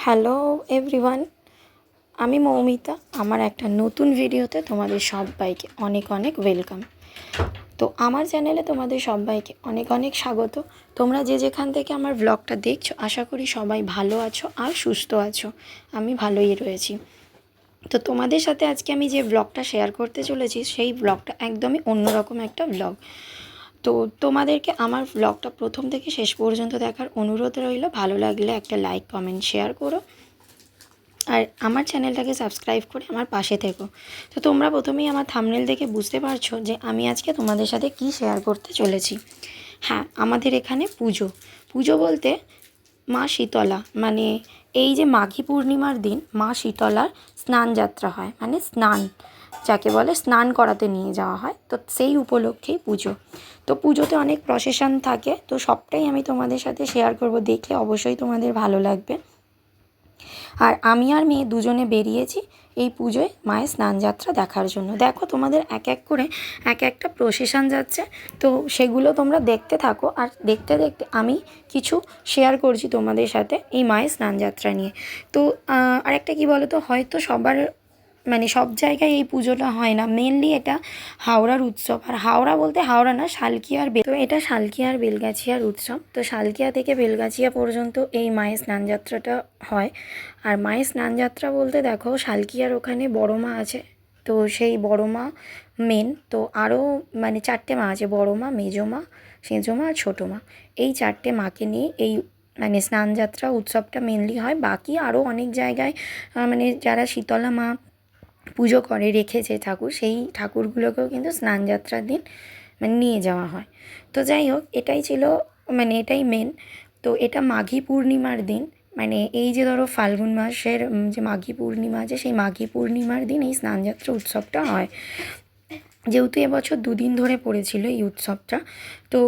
Hello everyone, আমি মৌমিতা। আমার একটা নতুন ভিডিওতে তোমাদের সবাইকে অনেক অনেক ওয়েলকাম। তো আমার চ্যানেলে তোমাদের সবাইকে অনেক অনেক স্বাগত। তোমরা যে যেখান থেকে আমার ব্লগটা দেখছো, আশা করি সবাই ভালো আছো আর সুস্থ আছো। আমি ভালোই রয়েছি। তো তোমাদের সাথে আজকে আমি যে ব্লগটা শেয়ার করতে চলেছি, সেই ব্লগটা একদমই অন্যরকম একটা ব্লগ। তো তোমাদেরকে আমার ব্লগটা প্রথম থেকে শেষ পর্যন্ত দেখার অনুরোধ রইল। ভালো লাগলে একটা লাইক কমেন্ট শেয়ার করো, আর আমার চ্যানেলটাকে সাবস্ক্রাইব করে আমার পাশে থেকো। তো তোমরা প্রথমেই আমার থাম্বনেল দেখে বুঝতে পারছো যে আমি আজকে তোমাদের সাথে কি শেয়ার করতে চলেছি। হ্যাঁ, আমাদের এখানে পুজো পুজো বলতে মা শীতলা, মানে এই যে মাঘী পূর্ণিমার দিন মা শীতলার স্নান যাত্রা হয়, মানে স্নান যাকে বলে, স্নান করাতে নিয়ে যাওয়া হয়। তো সেই উপলক্ষেই পুজো। তো পুজোতে অনেক প্রসেশন থাকে, তো সবটাই আমি তোমাদের সাথে শেয়ার করব। দেখলে অবশ্যই তোমাদের ভালো লাগবে। আর আমি আর মেয়ে দুজনে বেরিয়েছি এই পুজোয় মায়ের স্নানযাত্রা দেখার জন্য। দেখো, তোমাদের এক এক করে এক একটা প্রসেশন যাচ্ছে, তো সেগুলো তোমরা দেখতে থাকো। আর দেখতে দেখতে আমি কিছু শেয়ার করছি তোমাদের সাথে এই মায়ের স্নানযাত্রা নিয়ে। তো আরেকটা কী বলো তো, হয়তো সবার মানে সব জায়গায় এই পুজোটা হয় না। মেনলি এটা হাওড়ার উৎসব। আর হাওড়া বলতে হাওড়া না, শালকিয়ার তো এটা শালকিয়ার বেলগাছিয়ার উৎসব। তো শালকিয়া থেকে বেলগাছিয়া পর্যন্ত এই মায়ের স্নানযাত্রাটা হয়। আর মায়ের স্নানযাত্রা বলতে দেখো, শালকিয়ার ওখানে বড় মা আছে, তো সেই বড় মা মেন। তো আরও মানে 4টে মা আছে, বড় মা, মেজো মা, সেজো মা আর ছোটো মা। এই 4টে মাকে নিয়ে এই মানে স্নানযাত্রা উৎসবটা মেনলি হয়। বাকি আরও অনেক জায়গায় মানে যারা শীতলা মা পুজো করে রেখেছে ঠাকুর, সেই ঠাকুরগুলোকেও কিন্তু স্নানযাত্রার দিন মানে নিয়ে যাওয়া হয়। তো যাই হোক, এটাই ছিল মানে এটাই মেন। তো এটা মাঘী পূর্ণিমার দিন, মানে এই যে ধরো ফাল্গুন মাসের যে মাঘী পূর্ণিমা আছে, সেই মাঘী পূর্ণিমার দিন এই স্নানযাত্রা উৎসবটা হয়। যেহেতু এবছর 2 দিন ধরে পড়েছিল এই উৎসবটা, তো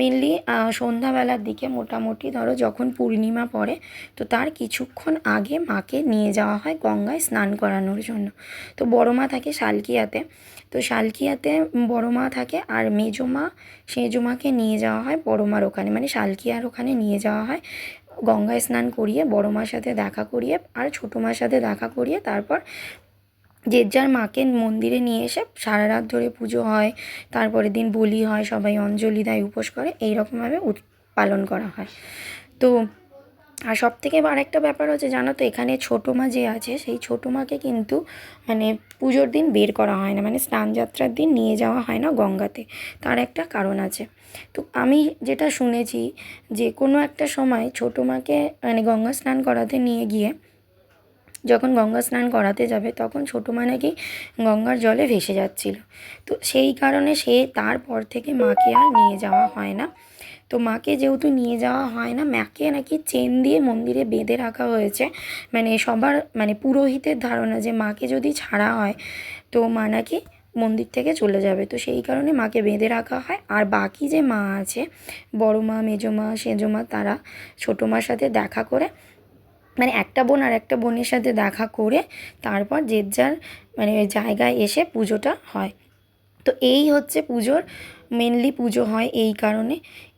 মেনলি সন্ধ্যাবেলার দিকে মোটামুটি ধরো যখন পূর্ণিমা পড়ে, তো তার কিছুক্ষণ আগে মাকে নিয়ে যাওয়া হয় গঙ্গায় স্নান করানোর জন্য। তো বড় মা থাকে শালকিয়াতে, তো শালকিয়াতে বড় মা থাকে। আর মেজো মা, সেজো মাকে নিয়ে যাওয়া হয় বড় মার ওখানে, মানে শালকিয়ার ওখানে নিয়ে যাওয়া হয়। গঙ্গায় স্নান করিয়ে বড় মার সাথে দেখা করিয়ে আর ছোটো মার সাথে দেখা করিয়ে তারপর যে যার মাকে মন্দিরে নিয়ে এসে সারা রাত ধরে পুজো হয়। তারপরের দিন বলি হয়, সবাই অঞ্জলি দেয়, উপোস করে, এই রকমভাবে পালন করা হয়। তো আর সবথেকে আরেকটা ব্যাপার হচ্ছে, জানো তো, এখানে ছোটো মা যে আছে, সেই ছোটো মাকে কিন্তু মানে পুজোর দিন বের করা হয় না, মানে স্নানযাত্রার দিন নিয়ে যাওয়া হয় না গঙ্গাতে। তার একটা কারণ আছে। তো আমি যেটা শুনেছি, যে কোনো একটা সময় ছোটো মাকে মানে গঙ্গা স্নান করাতে নিয়ে গিয়ে, যখন গঙ্গা স্নান করাতে যাবে, তখন ছোটো মা নাকি গঙ্গার জলে ভেসে যাচ্ছিল। তো সেই কারণে তারপর থেকে মাকে আর নিয়ে যাওয়া হয় না। তো মাকে যেহেতু নিয়ে যাওয়া হয় না, মাকে নাকি চেন দিয়ে মন্দিরে বেঁধে রাখা হয়েছে। মানে সবার মানে পুরোহিতের ধারণা যে মাকে যদি ছাড়া হয়, তো মা নাকি মন্দির থেকে চলে যাবে। তো সেই কারণে মাকে বেঁধে রাখা হয়। আর বাকি যে মা আছে, বড় মা, মেজো মা, সেজো মা, তারা ছোটো মার সাথে দেখা করে, মানে একটা বোন আর একটা বোনের সাথে দেখা করে তারপর যে যার মানে জায়গায় এসে পুজোটা হয়। তো এই হচ্ছে পুজোর মেনলি পুজো হয় এই কারণে।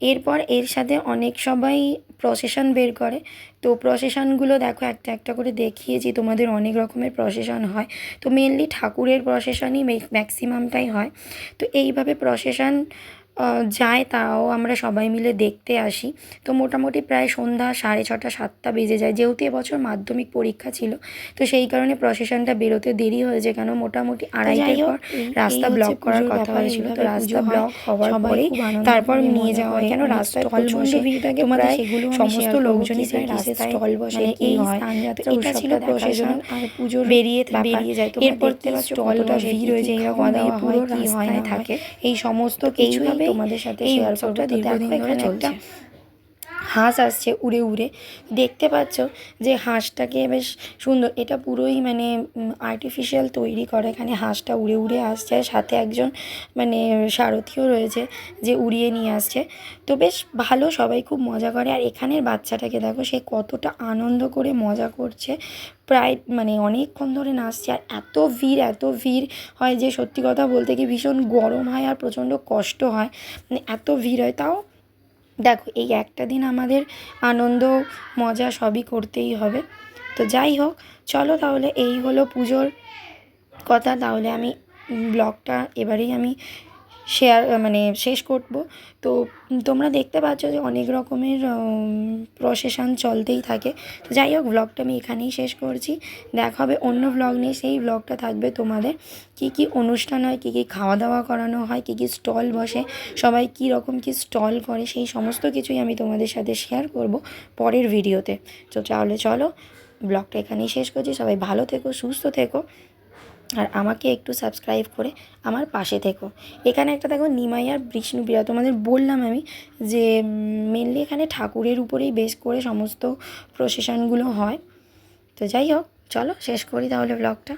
এরপর এর সাথে অনেক সবাই প্রসেশন বের করে। তো প্রসেশনগুলো দেখো, একটা একটা করে দেখিয়েছি তোমাদের, অনেক রকমের প্রসেশন হয়। তো মেনলি ঠাকুরের প্রসেশনই ম্যাক্সিমামটাই হয়। তো এইভাবে প্রসেশন যায়, তাও আমরা সবাই মিলে দেখতে আসি। তো মোটামুটি প্রায় সন্ধ্যা 6:30 7টা বেজে যায়। যেহেতু এবছর মাধ্যমিক পরীক্ষা ছিল, তো সেই কারণে প্রসেশনটা বেরোতে দেরি হয়েছে, কেন মোটামুটি 2:30টার পর রাস্তা ব্লক করার কথা হয়েছিল। তো রাস্তা ব্লক হওয়ার পরেই তারপর নিয়ে যাওয়া হয়, কেন রাস্তায় প্রচণ্ড ভিড় থাকে। প্রায় সমস্ত লোকজনই প্রায় রাস্তায় স্টল বসে, মানে এই স্নানযাত্রা এটা ছিল প্রসেশন। আর পুজোর বেরিয়ে যায়। এরপর থেকে কতটা ভিড় হয়েছে, এই খাওয়া দাওয়া পুরো রাস্তায় থাকে, এই সমস্ত কিছুভাবে তোমাদের সাথে শেয়ার করতে দীর্ঘদিন ধরে চলছে। হাঁস আসছে উড়ে উড়ে, দেখতে পাচ্ছ যে হাঁসটাকে বেশ সুন্দর, এটা পুরোই মানে আর্টিফিশিয়াল তৈরি করা। এখানে হাঁসটা উড়ে উড়ে আসছে, সাথে একজন মানে সারথিও রয়েছে যে উড়িয়ে নিয়ে আসছে। তো বেশ ভালো, সবাই খুব মজা করে। আর এখানের বাচ্চাটাকে দেখো, সে কতটা আনন্দ করে মজা করছে, প্রায় মানে অনেকক্ষণ ধরে নাচছে। আর এত ভিড় হয় যে সত্যি কথা বলতে কি ভীষণ গরম হয় আর প্রচণ্ড কষ্ট হয়, মানে এত ভিড় হয়। তাও দেখো এই একটা দিন আমাদের আনন্দ মজা সবই করতেই হবে। তো যাই হোক, চলো তাহলে এই হলো পুজোর কথা। তাহলে আমি ব্লগটা এবারেই আমি মানে শেষ করব। তো তোমরা দেখতে পাচ্ছ যে অনেক রকমের প্রসেশন চলতেই থাকে। তো যাই হোক, ব্লগটা আমি এখানেই শেষ করছি। দেখা হবে অন্য ব্লগ নিয়ে। সেই ব্লগটা থাকবে তোমাদের কী কী অনুষ্ঠান হয়, কী কী খাওয়া দাওয়া করানো হয়, কী কী স্টল বসে, সবাই কী রকম কী স্টল করে, সেই সমস্ত কিছুই আমি তোমাদের সাথে শেয়ার করব পরের ভিডিওতে। তো তাহলে চলো ব্লগটা এখানেই শেষ করছি। সবাই ভালো থেকো, সুস্থ থেকো, আর আমাকে একটু সাবস্ক্রাইব করে আমার পাশে থেকো। এখানে একটা দেখো নিমাই আর বিষ্ণুপ্রিয়া, তোমাদের বললাম আমি যে মেনলি এখানে ঠাকুরের উপরেই বেস করে সমস্ত প্রসেশনগুলো হয়। তো যাই হোক, চলো শেষ করি তাহলে ব্লগটা।